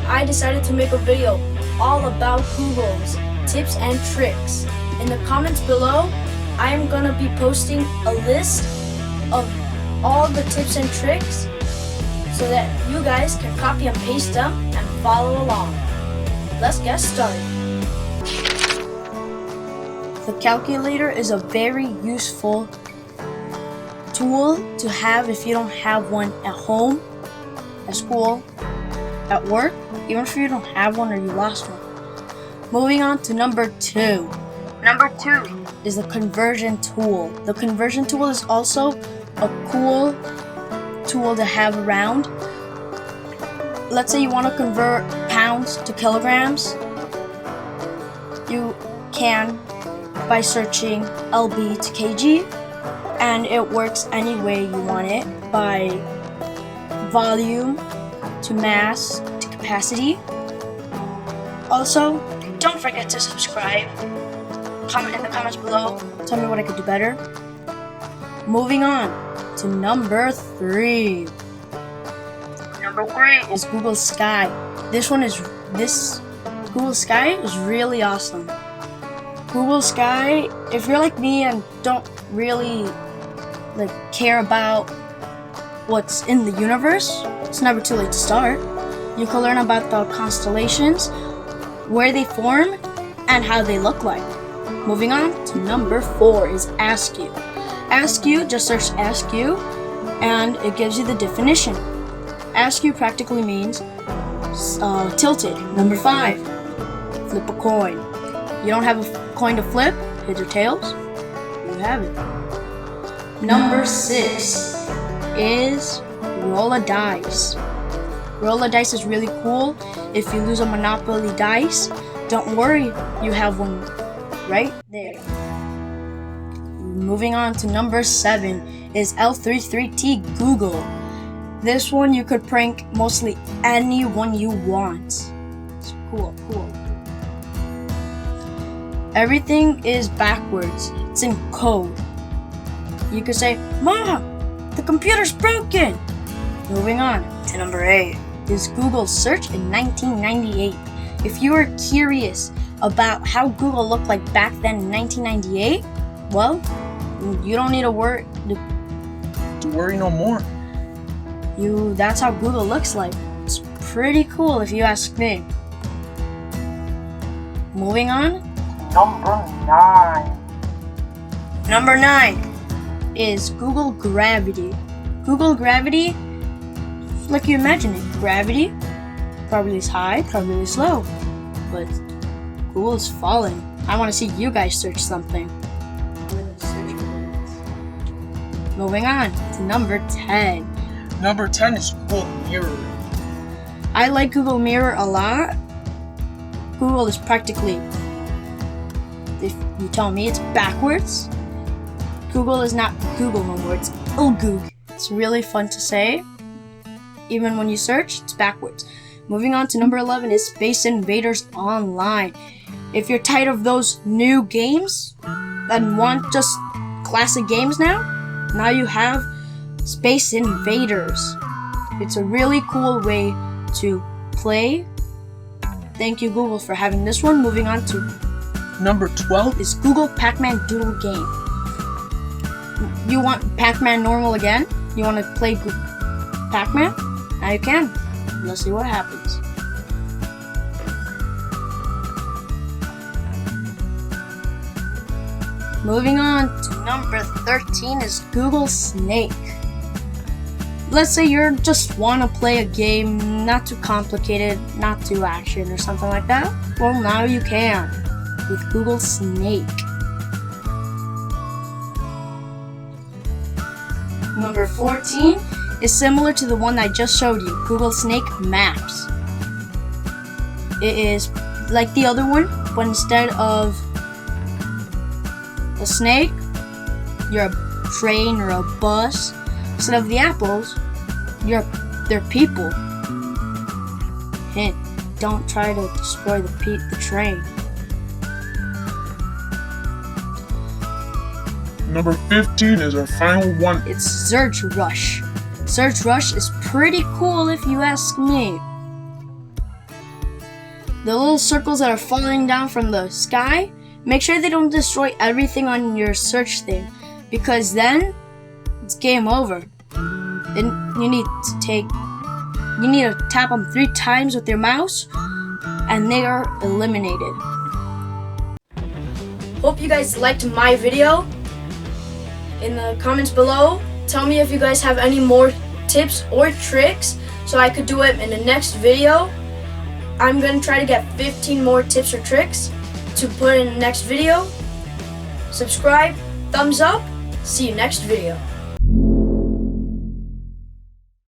I decided to make a video all about Google's tips and tricks. In the comments below, I am gonna be posting a list of all the tips and tricks so that you guys can copy and paste them and follow along. Let's get started. The calculator is a very useful tool to have if you don't have one at home, at school, at work, even if you don't have one or you lost one. Moving on to number 2. Number 2 is the conversion tool. The conversion tool is also a cool tool to have around. Let's say you want to convert pounds to kilograms. You can by searching LB to kg, and it works any way you want it, by volume to mass to capacity. Also, don't forget to subscribe. Comment in the comments below. Tell me what I could do better. Moving on to number 3. Number 3 is Google Sky. This Google Sky is really awesome. Google Sky, if you're like me and don't really care about what's in the universe, it's never too late to start. You can learn about the constellations, where they form, and how they look like. Moving on to number 4 is askew. Askew, just search askew and it gives you the definition. Askew practically means tilted. Number 5, flip a coin. You don't have a coin to flip, heads or tails, you have it. Number 6 is roll a dice. Roll a dice is really cool. If you lose a Monopoly dice, don't worry, you have one right there. Moving on to number 7 is L33T Google. This one you could prank mostly anyone you want. It's cool. Everything is backwards. It's in code. You could say, "Mom, the computer's broken." Moving on to number 8 is Google search in 1998. If you are curious about how Google looked like back then in 1998, well, you don't need to worry no more. That's how Google looks like. It's pretty cool if you ask me. Moving on. Number 9 is Google Gravity. Google Gravity, like you imagine it, gravity, probably is high, probably is low, but Google is falling. I want to see you guys search something. Moving on to number 10. Number 10 is Google Mirror. I like Google Mirror a lot. Google is practically, if you tell me, it's backwards. Google is not Google no more, it's Goog. It's really fun to say. Even when you search, it's backwards. Moving on to number 11 is Space Invaders Online. If you're tired of those new games and want just classic games now you have Space Invaders. It's a really cool way to play. Thank you, Google, for having this one. Moving on to number 12 is Google PacMan Doodle Game. You want PacMan normal again? You want to play PacMan? Now you can. Let's see what happens. Moving on to number 13 is Google Snake. Let's say you just want to play a game, not too complicated, not too action or something like that. Well, now you can with Google Snake. Number 14 is similar to the one I just showed you, Google Snake Maps. It is like the other one, but instead of a snake, you're a train or a bus. Instead of the apples, they're people. Hint, don't try to destroy the train. Number 15 is our final one. It's Zerg Rush. Zerg Rush is pretty cool if you ask me. the little circles that are falling down from the sky, make sure they don't destroy everything on your search thing, because then it's game over. Then you need to tap them 3 times with your mouse, and they are eliminated. Hope you guys liked my video. In the comments below, tell me if you guys have any more tips or tricks so I could do it in the next video. I'm gonna try to get 15 more tips or tricks to put in the next video. Subscribe, thumbs up, see you next video.